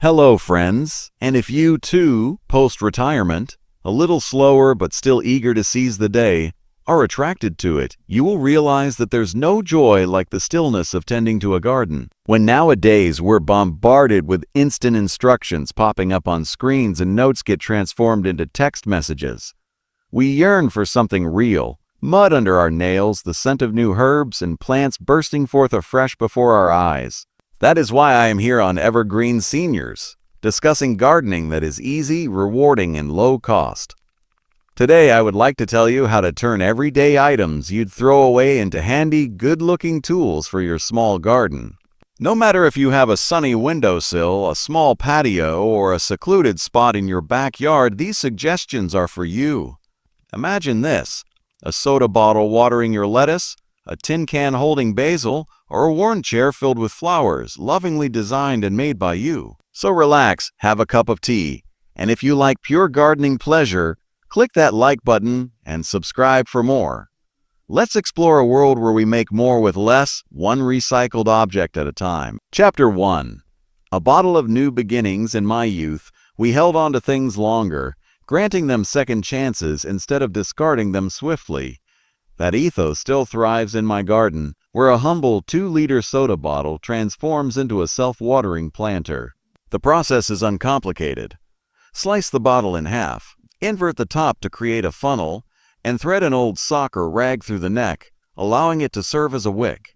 Hello, friends. And if you too, post-retirement, a little slower but still eager to seize the day, are attracted to it, you will realize that there's no joy like the stillness of tending to a garden. When nowadays we're bombarded with instant instructions popping up on screens and notes get transformed into text messages, we yearn for something real. Mud under our nails, the scent of new herbs, and plants bursting forth afresh before our eyes. That is why I am here on EverGreen Seniors, discussing gardening that is easy, rewarding, and low cost. Today I would like to tell you how to turn everyday items you'd throw away into handy, good-looking tools for your small garden. No matter if you have a sunny windowsill, a small patio, or a secluded spot in your backyard, these suggestions are for you. Imagine this: a soda bottle watering your lettuce, a tin can holding basil, or a worn chair filled with flowers, lovingly designed and made by you. So relax, have a cup of tea, and if you like pure gardening pleasure, click that like button and subscribe for more. Let's explore a world where we make more with less, one recycled object at a time. Chapter 1. A bottle of new beginnings. In my youth, we held on to things longer, granting them second chances instead of discarding them swiftly. That ethos still thrives in my garden, where a humble 2-liter soda bottle transforms into a self-watering planter. The process is uncomplicated. Slice the bottle in half, invert the top to create a funnel, and thread an old sock or rag through the neck, allowing it to serve as a wick.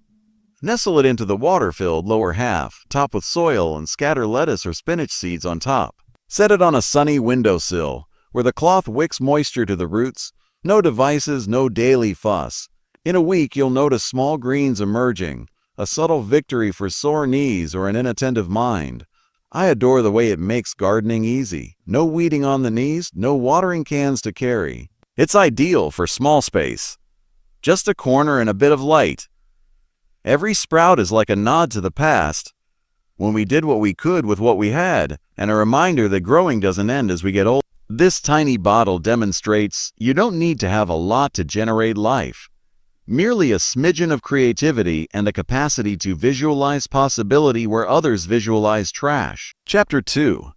Nestle it into the water-filled lower half, top with soil, and scatter lettuce or spinach seeds on top. Set it on a sunny windowsill, where the cloth wicks moisture to the roots. No devices, no daily fuss. In a week, you'll notice small greens emerging, a subtle victory for sore knees or an inattentive mind. I adore the way it makes gardening easy. No weeding on the knees, no watering cans to carry. It's ideal for small space. Just a corner and a bit of light. Every sprout is like a nod to the past, when we did what we could with what we had, and a reminder that growing doesn't end as we get older. This tiny bottle demonstrates you don't need to have a lot to generate life. Merely a smidgen of creativity and the capacity to visualize possibility where others visualize trash. Chapter 2.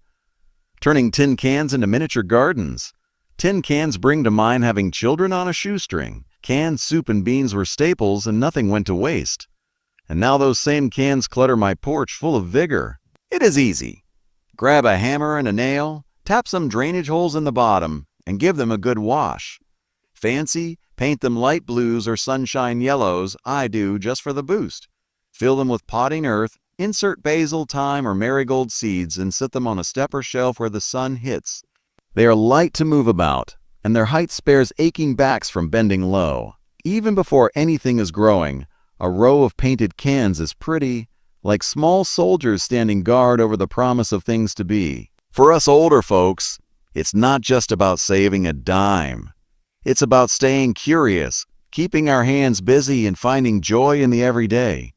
Turning tin cans into miniature gardens. Tin cans bring to mind having children on a shoestring. Canned soup and beans were staples and nothing went to waste. And now those same cans clutter my porch full of vigor. It is easy. Grab a hammer and a nail, tap some drainage holes in the bottom, and give them a good wash. Fancy? Paint them light blues or sunshine yellows. I do, just for the boost. Fill them with potting earth, insert basil, thyme, or marigold seeds, and set them on a step or shelf where the sun hits. They are light to move about, and their height spares aching backs from bending low. Even before anything is growing, a row of painted cans is pretty, like small soldiers standing guard over the promise of things to be. For us older folks, it's not just about saving a dime. It's about staying curious, keeping our hands busy, and finding joy in the everyday.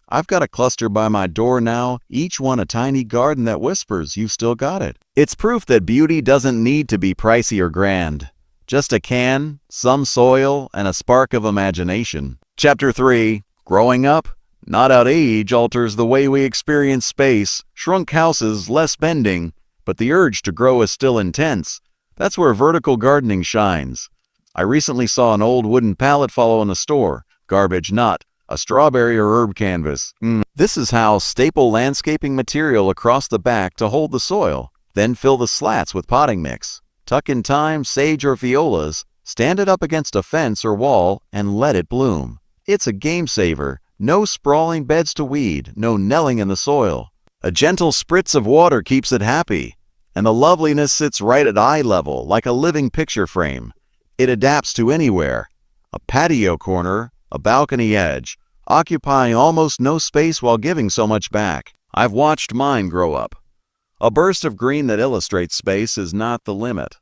I've got a cluster by my door now, each one a tiny garden that whispers, "You've still got it." It's proof that beauty doesn't need to be pricey or grand. Just a can, some soil, and a spark of imagination. Chapter 3. Growing up, not out age, alters the way we experience space. Shrunk houses, less bending, but the urge to grow is still intense. That's where vertical gardening shines. I recently saw an old wooden pallet fall in the store. Garbage, not a strawberry or herb canvas. This is how staple landscaping material across the back to hold the soil. Then fill the slats with potting mix. Tuck in thyme, sage, or violas. Stand it up against a fence or wall and let it bloom. It's a game saver. No sprawling beds to weed, no knelling in the soil. A gentle spritz of water keeps it happy, and the loveliness sits right at eye level like a living picture frame. It adapts to anywhere. A patio corner, a balcony edge, occupying almost no space while giving so much back. I've watched mine grow up. A burst of green that illustrates space is not the limit.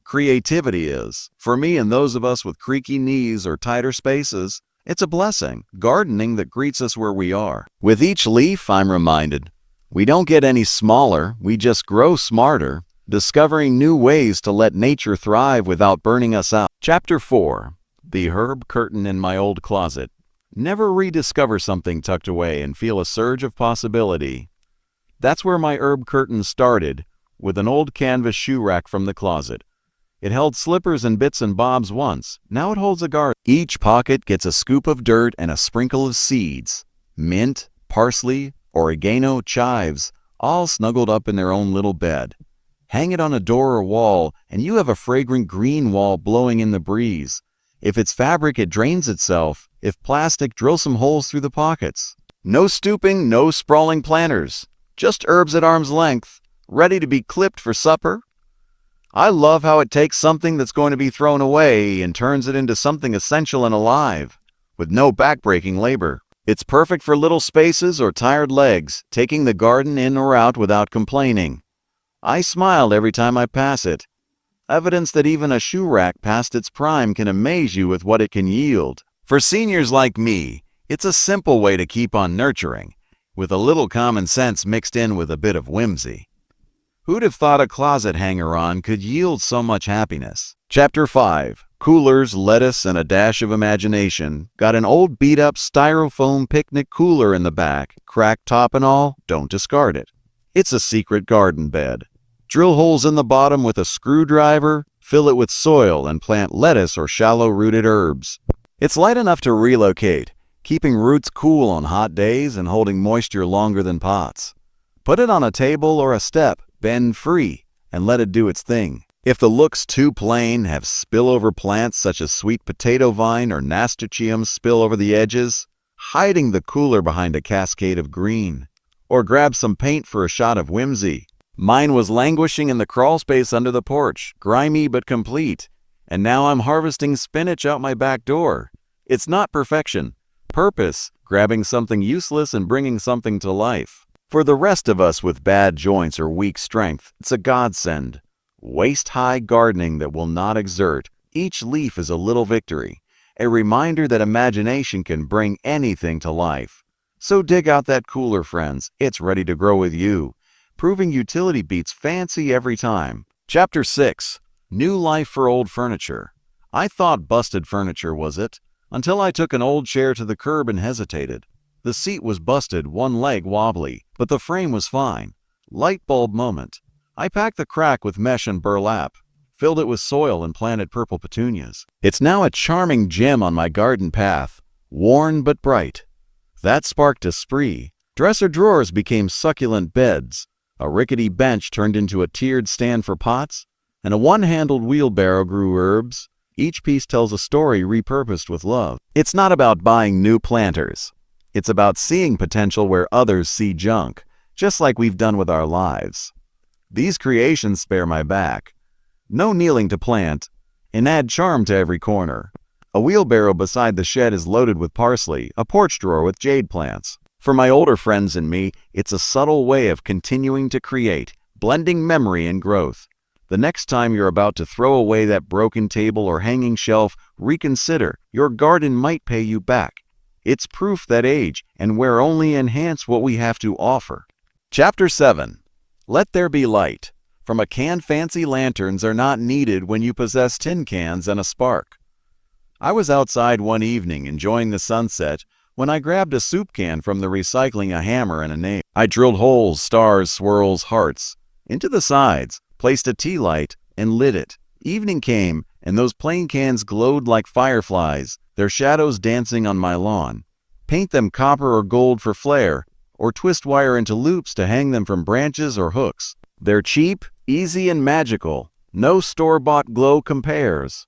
Creativity is. For me and those of us with creaky knees or tighter spaces, it's a blessing, gardening that greets us where we are. With each leaf, I'm reminded, we don't get any smaller, we just grow smarter, discovering new ways to let nature thrive without burning us out. Chapter 4. The herb curtain in my old closet. Never rediscover something tucked away and feel a surge of possibility. That's where my herb curtain started, with an old canvas shoe rack from the closet. It held slippers and bits and bobs once. Now it holds a garden. Each pocket gets a scoop of dirt and a sprinkle of seeds. Mint, parsley, oregano, chives, all snuggled up in their own little bed. Hang it on a door or wall, and you have a fragrant green wall blowing in the breeze. If it's fabric, it drains itself. If plastic, drill some holes through the pockets. No stooping, no sprawling planters. Just herbs at arm's length, ready to be clipped for supper. I love how it takes something that's going to be thrown away and turns it into something essential and alive, with no backbreaking labor. It's perfect for little spaces or tired legs, taking the garden in or out without complaining. I smile every time I pass it. Evidence that even a shoe rack past its prime can amaze you with what it can yield. For seniors like me, it's a simple way to keep on nurturing, with a little common sense mixed in with a bit of whimsy. Who'd have thought a closet hanger-on could yield so much happiness? Chapter 5. Coolers, lettuce, and a dash of imagination. Got an old beat-up styrofoam picnic cooler in the back. Cracked top and all, don't discard it. It's a secret garden bed. Drill holes in the bottom with a screwdriver, fill it with soil, and plant lettuce or shallow-rooted herbs. It's light enough to relocate, keeping roots cool on hot days and holding moisture longer than pots. Put it on a table or a step, bend free, and let it do its thing. If the look's too plain, have spillover plants such as sweet potato vine or nasturtium spill over the edges, hiding the cooler behind a cascade of green. Or grab some paint for a shot of whimsy. Mine was languishing in the crawl space under the porch, grimy but complete, and now I'm harvesting spinach out my back door. It's not perfection. Purpose, grabbing something useless and bringing something to life. For the rest of us with bad joints or weak strength, it's a godsend. Waist-high gardening that will not exert. Each leaf is a little victory, a reminder that imagination can bring anything to life. So dig out that cooler, friends. It's ready to grow with you, proving utility beats fancy every time. Chapter 6. New life for old furniture. I thought busted furniture was it, until I took an old chair to the curb and hesitated. The seat was busted, one leg wobbly, but the frame was fine. Light bulb moment. I packed the crack with mesh and burlap, filled it with soil and planted purple petunias. It's now a charming gem on my garden path, worn but bright. That sparked a spree. Dresser drawers became succulent beds. A rickety bench turned into a tiered stand for pots, and a one-handled wheelbarrow grew herbs. Each piece tells a story repurposed with love. It's not about buying new planters. It's about seeing potential where others see junk, just like we've done with our lives. These creations spare my back. No kneeling to plant, and add charm to every corner. A wheelbarrow beside the shed is loaded with parsley, a porch drawer with jade plants. For my older friends and me, it's a subtle way of continuing to create, blending memory and growth. The next time you're about to throw away that broken table or hanging shelf, reconsider. Your garden might pay you back. It's proof that age and wear only enhance what we have to offer. Chapter 7. Let there be light. From a can, fancy lanterns are not needed when you possess tin cans and a spark. I was outside one evening enjoying the sunset when I grabbed a soup can from the recycling, a hammer and a nail. I drilled holes, stars, swirls, hearts, into the sides, placed a tea light, and lit it. Evening came, and those plain cans glowed like fireflies, their shadows dancing on my lawn. Paint them copper or gold for flair, or twist wire into loops to hang them from branches or hooks. They're cheap, easy, and magical. No store-bought glow compares.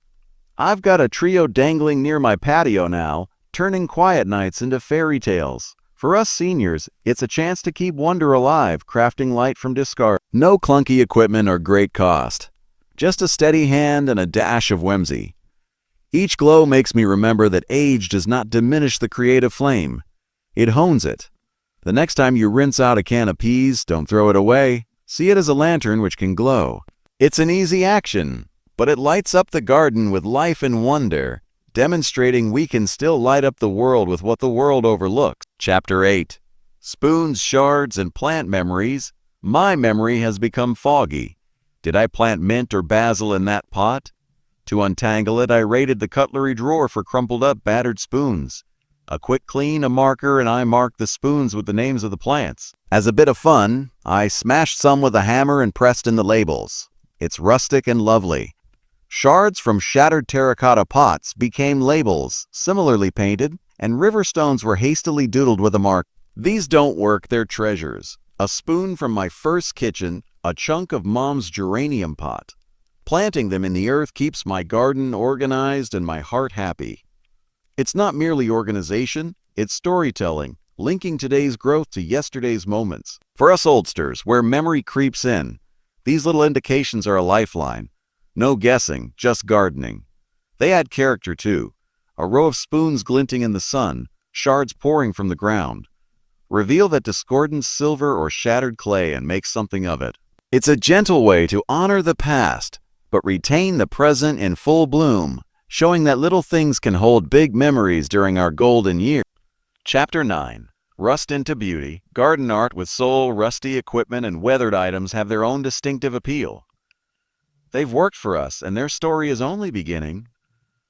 I've got a trio dangling near my patio now, turning quiet nights into fairy tales. For us seniors, it's a chance to keep wonder alive, crafting light from discard. No clunky equipment or great cost. Just a steady hand and a dash of whimsy. Each glow makes me remember that age does not diminish the creative flame. It hones it. The next time you rinse out a can of peas, don't throw it away. See it as a lantern which can glow. It's an easy action, but it lights up the garden with life and wonder, demonstrating we can still light up the world with what the world overlooks. Chapter 8. Spoons, shards, and plant memories. My memory has become foggy. Did I plant mint or basil in that pot? To untangle it, I raided the cutlery drawer for crumpled up, battered spoons. A quick clean, a marker, and I mark the spoons with the names of the plants. As a bit of fun, I smashed some with a hammer and pressed in the labels. It's rustic and lovely. Shards from shattered terracotta pots became labels, similarly painted, and river stones were hastily doodled with a mark. These don't work, they're treasures. A spoon from my first kitchen, a chunk of Mom's geranium pot. Planting them in the earth keeps my garden organized and my heart happy. It's not merely organization, it's storytelling, linking today's growth to yesterday's moments. For us oldsters, where memory creeps in, these little indications are a lifeline. No guessing, just gardening. They add character too. A row of spoons glinting in the sun, shards pouring from the ground. Reveal that discordant silver or shattered clay and make something of it. It's a gentle way to honor the past, but retain the present in full bloom, showing that little things can hold big memories during our golden years. Chapter 9. Rust into Beauty. Garden art with soul, rusty equipment, and weathered items have their own distinctive appeal. They've worked for us, and their story is only beginning.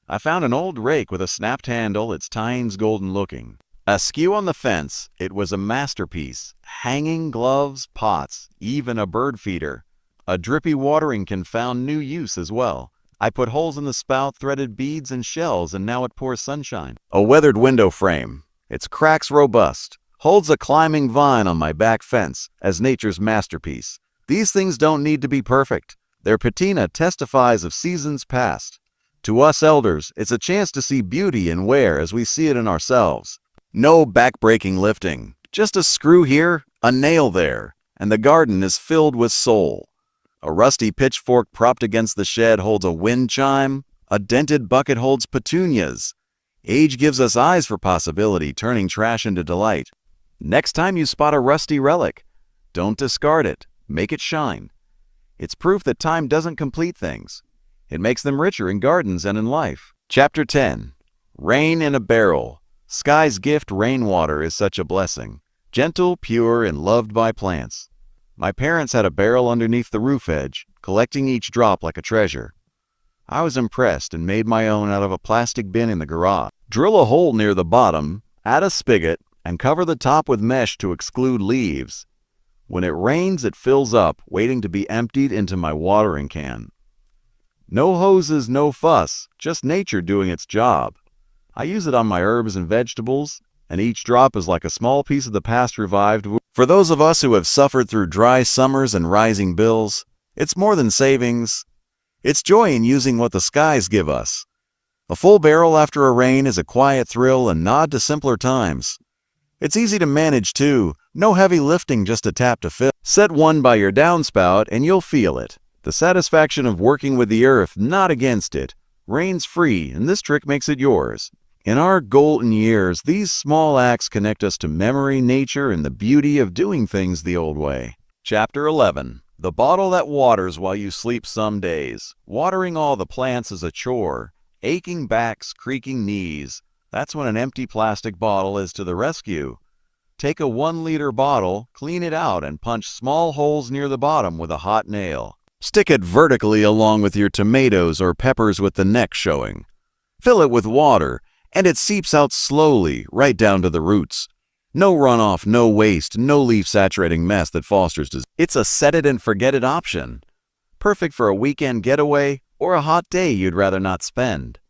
I found an old rake with a snapped handle, its tines golden looking. Askew on the fence, it was a masterpiece. Hanging gloves, pots, even a bird feeder. A drippy watering can found new use as well. I put holes in the spout, threaded beads and shells, and now it pours sunshine. A weathered window frame. Its cracks robust. Holds a climbing vine on my back fence as nature's masterpiece. These things don't need to be perfect. Their patina testifies of seasons past. To us elders, it's a chance to see beauty in wear as we see it in ourselves. No back-breaking lifting. Just a screw here, a nail there, and the garden is filled with soul. A rusty pitchfork propped against the shed holds a wind chime. A dented bucket holds petunias. Age gives us eyes for possibility, turning trash into delight. Next time you spot a rusty relic, don't discard it. Make it shine. It's proof that time doesn't complete things. It makes them richer in gardens and in life. Chapter 10. Rain in a Barrel. Sky's gift, rainwater, is such a blessing. Gentle, pure, and loved by plants. My parents had a barrel underneath the roof edge, collecting each drop like a treasure. I was impressed and made my own out of a plastic bin in the garage. Drill a hole near the bottom, add a spigot, and cover the top with mesh to exclude leaves. When it rains, it fills up, waiting to be emptied into my watering can. No hoses, no fuss, just nature doing its job. I use it on my herbs and vegetables, and each drop is like a small piece of the past revived. For those of us who have suffered through dry summers and rising bills, it's more than savings. It's joy in using what the skies give us. A full barrel after a rain is a quiet thrill and nod to simpler times. It's easy to manage too, no heavy lifting, just a tap to fill. Set one by your downspout and you'll feel it. The satisfaction of working with the earth, not against it. Rain's free, and this trick makes it yours. In our golden years, these small acts connect us to memory, nature, and the beauty of doing things the old way. Chapter 11. The bottle that waters while you sleep some days. Watering all the plants is a chore. Aching backs, creaking knees. That's when an empty plastic bottle is to the rescue. Take a 1-liter bottle, clean it out, and punch small holes near the bottom with a hot nail. Stick it vertically along with your tomatoes or peppers with the neck showing. Fill it with water, and it seeps out slowly, right down to the roots. No runoff, no waste, no leaf-saturating mess that fosters disease. It's a set-it-and-forget-it option. Perfect for a weekend getaway or a hot day you'd rather not spend.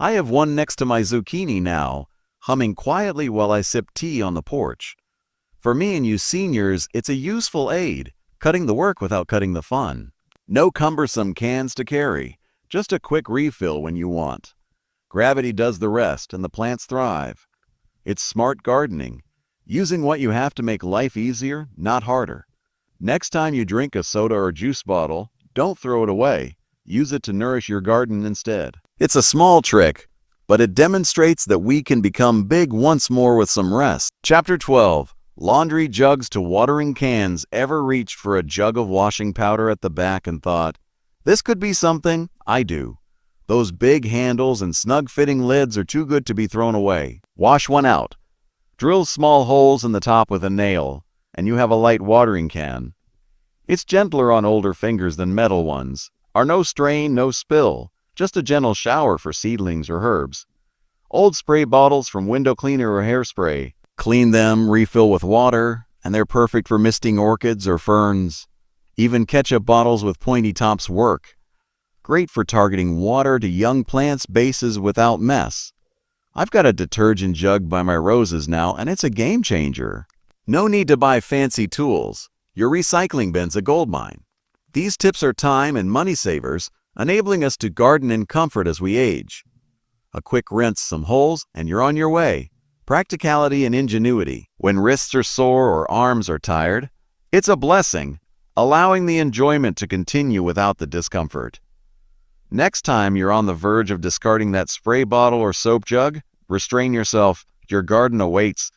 I have one next to my zucchini now, humming quietly while I sip tea on the porch. For me and you seniors, it's a useful aid, cutting the work without cutting the fun. No cumbersome cans to carry, just a quick refill when you want. Gravity does the rest and the plants thrive. It's smart gardening, using what you have to make life easier, not harder. Next time you drink a soda or juice bottle, don't throw it away. Use it to nourish your garden instead. It's a small trick, but it demonstrates that we can become big once more with some rest. Chapter 12. Laundry jugs to watering cans. Ever reached for a jug of washing powder at the back and thought, this could be something? I do. Those big handles and snug-fitting lids are too good to be thrown away. Wash one out. Drill small holes in the top with a nail, and you have a light watering can. It's gentler on older fingers than metal ones. Are no strain, no spill. Just a gentle shower for seedlings or herbs. Old spray bottles from window cleaner or hairspray. Clean them, refill with water, and they're perfect for misting orchids or ferns. Even ketchup bottles with pointy tops work. Great for targeting water to young plants' bases without mess. I've got a detergent jug by my roses now, and it's a game changer. No need to buy fancy tools. Your recycling bin's a goldmine. These tips are time and money savers, enabling us to garden in comfort as we age. A quick rinse, some holes, and you're on your way. Practicality and ingenuity. When wrists are sore or arms are tired, it's a blessing, allowing the enjoyment to continue without the discomfort. Next time you're on the verge of discarding that spray bottle or soap jug, restrain yourself. Your garden awaits.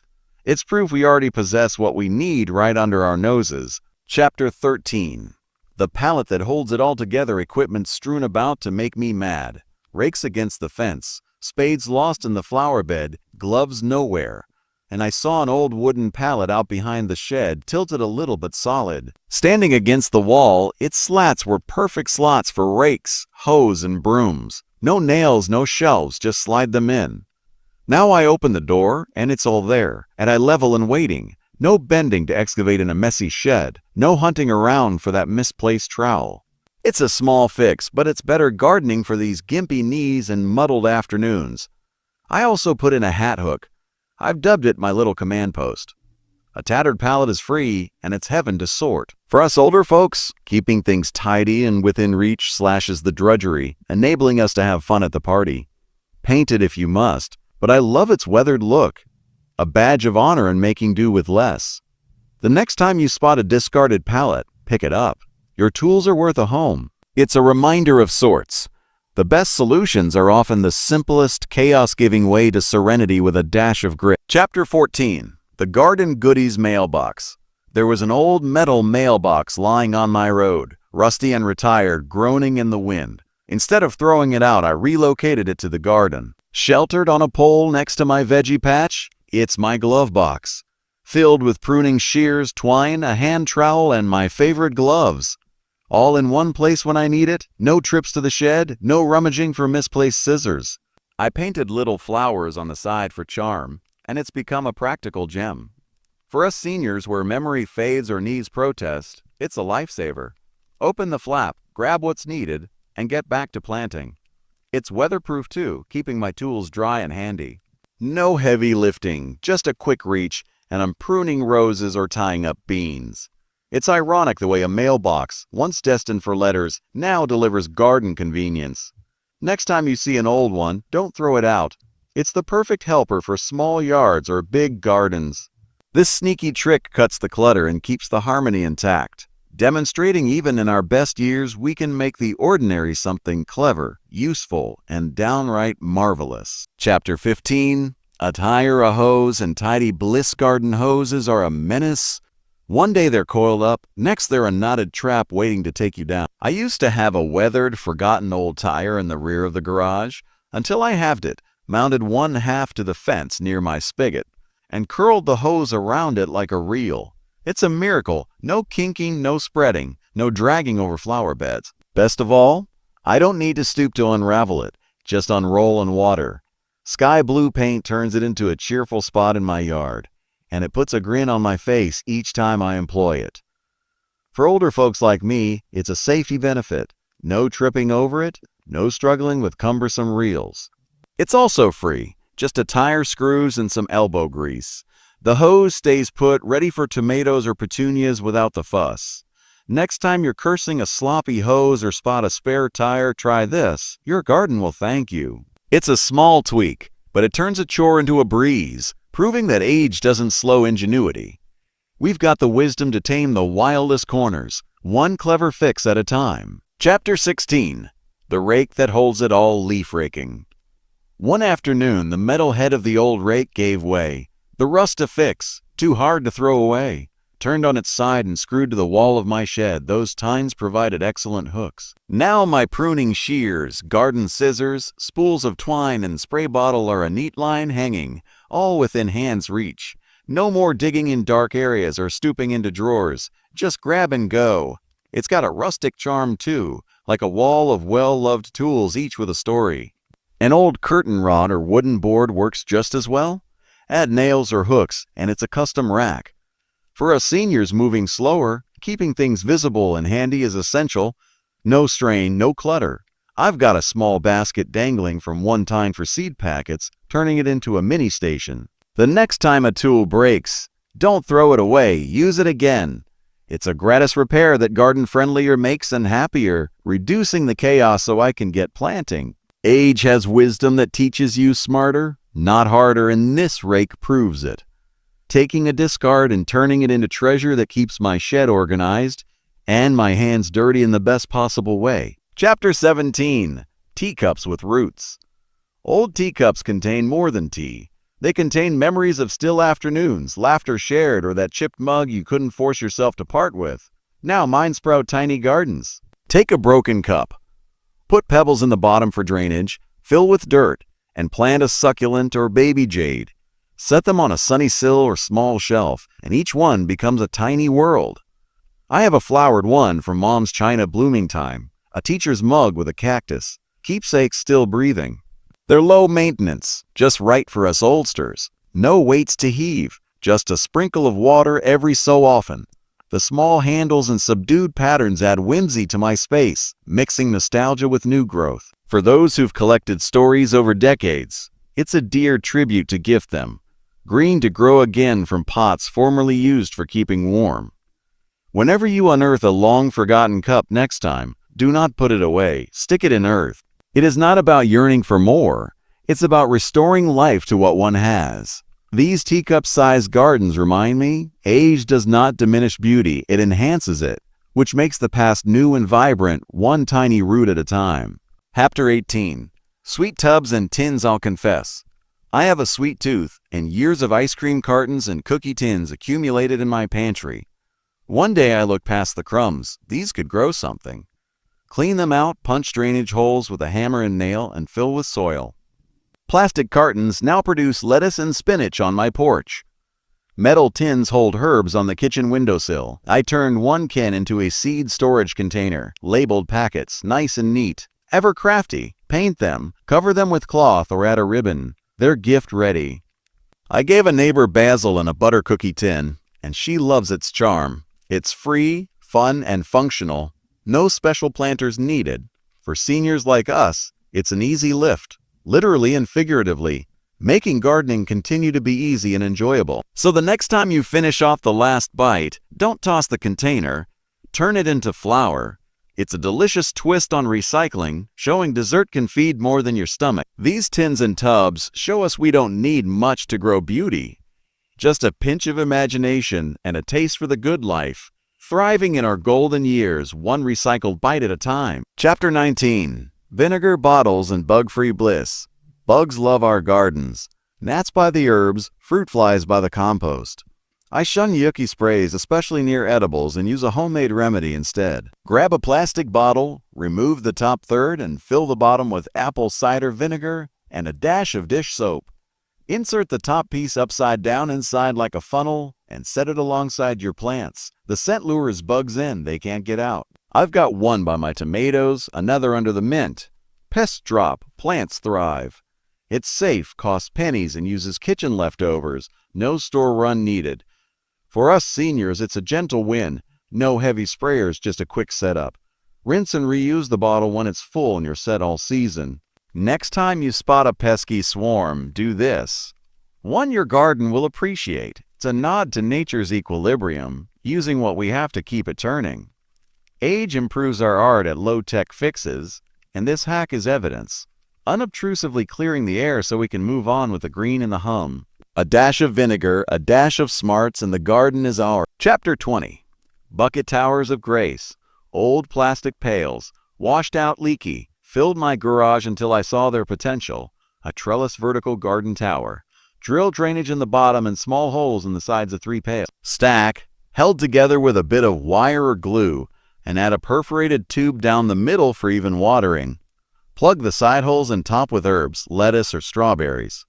It's proof we already possess what we need right under our noses. Chapter 13. The pallet that holds it all together, equipment strewn about to make me mad. Rakes against the fence, spades lost in the flower bed, gloves nowhere. And I saw an old wooden pallet out behind the shed, tilted a little but solid. Standing against the wall, its slats were perfect slots for rakes, hoes, and brooms. No nails, no shelves, just slide them in. Now I open the door, and it's all there, and I level and waiting. No bending to excavate in a messy shed. No hunting around for that misplaced trowel. It's a small fix, but it's better gardening for these gimpy knees and muddled afternoons. I also put in a hat hook. I've dubbed it my little command post. A tattered pallet is free, and it's heaven to sort. For us older folks, keeping things tidy and within reach slashes the drudgery, enabling us to have fun at the party. Paint it if you must, but I love its weathered look. A badge of honor in making do with less. The next time you spot a discarded pallet, pick it up. Your tools are worth a home. It's a reminder of sorts. The best solutions are often the simplest, chaos-giving way to serenity with a dash of grit. Chapter 14. The Garden Goodies Mailbox. There was an old metal mailbox lying on my road, rusty and retired, groaning in the wind. Instead of throwing it out, I relocated it to the garden. Sheltered on a pole next to my veggie patch, it's my glove box. Filled with pruning shears, twine, a hand trowel, and my favorite gloves. All in one place when I need it, no trips to the shed, no rummaging for misplaced scissors. I painted little flowers on the side for charm, and it's become a practical gem. For us seniors where memory fades or needs protest, it's a lifesaver. Open the flap, grab what's needed, and get back to planting. It's weatherproof too, keeping my tools dry and handy. No heavy lifting, just a quick reach, and I'm pruning roses or tying up beans. It's ironic the way a mailbox, once destined for letters, now delivers garden convenience. Next time you see an old one, don't throw it out. It's the perfect helper for small yards or big gardens. This sneaky trick cuts the clutter and keeps the harmony intact, demonstrating even in our best years we can make the ordinary something clever, useful, and downright marvelous. Chapter 15. Attire a hose and tidy bliss garden hoses are a menace. One day they're coiled up, next they're a knotted trap waiting to take you down. I used to have a weathered, forgotten old tire in the rear of the garage, until I halved it, mounted one half to the fence near my spigot, and curled the hose around it like a reel. It's a miracle, no kinking, no spreading, no dragging over flower beds. Best of all, I don't need to stoop to unravel it, just unroll and water. Sky blue paint turns it into a cheerful spot in my yard, and it puts a grin on my face each time I employ it. For older folks like me, it's a safety benefit. No tripping over it, no struggling with cumbersome reels. It's also free, just a tire, screws, and some elbow grease. The hose stays put, ready for tomatoes or petunias without the fuss. Next time you're cursing a sloppy hose or spot a spare tire, try this. Your garden will thank you. It's a small tweak, but it turns a chore into a breeze, proving that age doesn't slow ingenuity. We've got the wisdom to tame the wildest corners, one clever fix at a time. Chapter 16. The Rake That Holds It All, Leaf Raking. One afternoon, the metal head of the old rake gave way. The rust to fix, too hard to throw away. Turned on its side and screwed to the wall of my shed, those tines provided excellent hooks. Now my pruning shears, garden scissors, spools of twine, and spray bottle are a neat line hanging, all within hand's reach. No more digging in dark areas or stooping into drawers, just grab and go. It's got a rustic charm too, like a wall of well-loved tools, each with a story. An old curtain rod or wooden board works just as well. Add nails or hooks, and it's a custom rack. For us seniors moving slower, keeping things visible and handy is essential. No strain, no clutter. I've got a small basket dangling from one time for seed packets, turning it into a mini station. The next time a tool breaks, don't throw it away, use it again. It's a gratis repair that garden-friendlier makes and happier, reducing the chaos so I can get planting. Age has wisdom that teaches you smarter, not harder, and this rake proves it. Taking a discard and turning it into treasure that keeps my shed organized and my hands dirty in the best possible way. Chapter 17. Teacups with Roots. Old teacups contain more than tea. They contain memories of still afternoons, laughter shared, or that chipped mug you couldn't force yourself to part with. Now mine sprout tiny gardens. Take a broken cup. Put pebbles in the bottom for drainage, fill with dirt, and plant a succulent or baby jade. Set them on a sunny sill or small shelf, and each one becomes a tiny world. I have a flowered one from Mom's China blooming time, a teacher's mug with a cactus, keepsakes still breathing. They're low maintenance, just right for us oldsters. No weights to heave, just a sprinkle of water every so often. The small handles and subdued patterns add whimsy to my space, mixing nostalgia with new growth. For those who've collected stories over decades, it's a dear tribute to gift them. Green to grow again from pots formerly used for keeping warm. Whenever you unearth a long-forgotten cup next time, do not put it away, stick it in earth. It is not about yearning for more, it's about restoring life to what one has. These teacup-sized gardens remind me, age does not diminish beauty, it enhances it, which makes the past new and vibrant, one tiny root at a time. Chapter 18. Sweet tubs and tins. I'll confess, I have a sweet tooth, and years of ice cream cartons and cookie tins accumulated in my pantry. One day I looked past the crumbs. These could grow something. Clean them out, punch drainage holes with a hammer and nail, and fill with soil. Plastic cartons now produce lettuce and spinach on my porch. Metal tins hold herbs on the kitchen windowsill. I turned one can into a seed storage container, labeled packets, nice and neat. Ever crafty, paint them, cover them with cloth or add a ribbon. They're gift ready. I gave a neighbor basil in a butter cookie tin, and she loves its charm. It's free, fun, and functional. No special planters needed. For seniors like us, it's an easy lift, literally and figuratively, making gardening continue to be easy and enjoyable. So the next time you finish off the last bite, don't toss the container, turn it into flour. It's a delicious twist on recycling, showing dessert can feed more than your stomach. These tins and tubs show us we don't need much to grow beauty. Just a pinch of imagination and a taste for the good life. Thriving in our golden years, one recycled bite at a time. Chapter 19. Vinegar bottles and bug-free bliss. Bugs love our gardens. Gnats by the herbs, fruit flies by the compost. I shun yucky sprays, especially near edibles, and use a homemade remedy instead. Grab a plastic bottle, remove the top third, and fill the bottom with apple cider vinegar and a dash of dish soap. Insert the top piece upside down inside like a funnel and set it alongside your plants. The scent lures bugs in, they can't get out. I've got one by my tomatoes, another under the mint. Pests drop, plants thrive. It's safe, costs pennies, and uses kitchen leftovers. No store run needed. For us seniors, it's a gentle win. No heavy sprayers, just a quick setup. Rinse and reuse the bottle when it's full and you're set all season. Next time you spot a pesky swarm, do this. One your garden will appreciate. It's a nod to nature's equilibrium, using what we have to keep it turning. Age improves our art at low-tech fixes, and this hack is evidence. Unobtrusively clearing the air so we can move on with the green and the hum. A dash of vinegar, a dash of smarts, and the garden is ours. Chapter 20. Bucket towers of grace. Old plastic pails, washed out leaky, filled my garage until I saw their potential. A trellis vertical garden tower. Drill drainage in the bottom and small holes in the sides of 3 pails. Stack, held together with a bit of wire or glue, and add a perforated tube down the middle for even watering. Plug the side holes and top with herbs, lettuce or strawberries.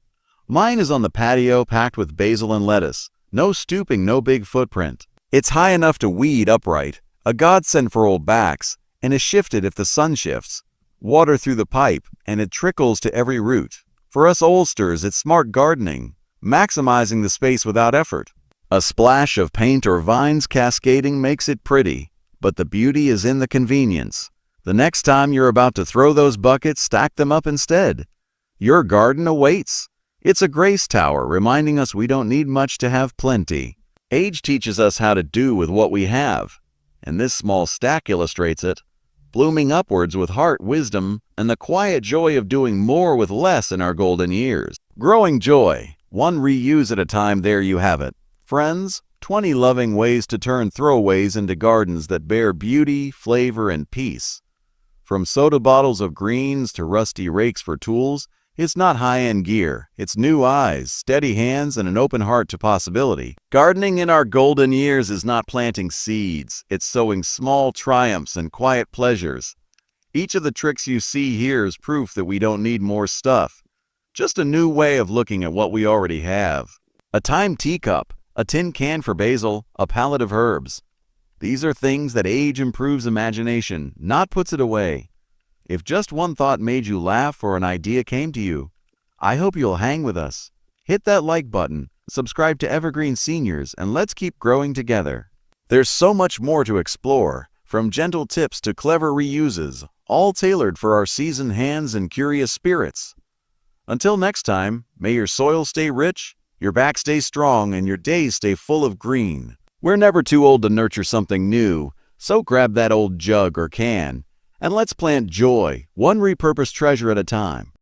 Mine is on the patio packed with basil and lettuce. No stooping, no big footprint. It's high enough to weed upright, a godsend for old backs, and is shifted if the sun shifts. Water through the pipe, and it trickles to every root. For us oldsters, it's smart gardening, maximizing the space without effort. A splash of paint or vines cascading makes it pretty, but the beauty is in the convenience. The next time you're about to throw those buckets, stack them up instead. Your garden awaits. It's a grace tower reminding us we don't need much to have plenty. Age teaches us how to do with what we have, and this small stack illustrates it. Blooming upwards with heart, wisdom, and the quiet joy of doing more with less in our golden years. Growing joy, one reuse at a time. There you have it. Friends, 20 loving ways to turn throwaways into gardens that bear beauty, flavor, and peace. From soda bottles of greens to rusty rakes for tools, it's not high-end gear. It's new eyes, steady hands, and an open heart to possibility. Gardening in our golden years is not planting seeds. It's sowing small triumphs and quiet pleasures. Each of the tricks you see here is proof that we don't need more stuff. Just a new way of looking at what we already have. A timed teacup, a tin can for basil, a pallet of herbs. These are things that age improves imagination, not puts it away. If just one thought made you laugh or an idea came to you, I hope you'll hang with us. Hit that like button, subscribe to EverGreen Seniors, and let's keep growing together. There's so much more to explore, from gentle tips to clever reuses, all tailored for our seasoned hands and curious spirits. Until next time, may your soil stay rich, your back stay strong, and your days stay full of green. We're never too old to nurture something new, so grab that old jug or can, and let's plant joy, one repurposed treasure at a time.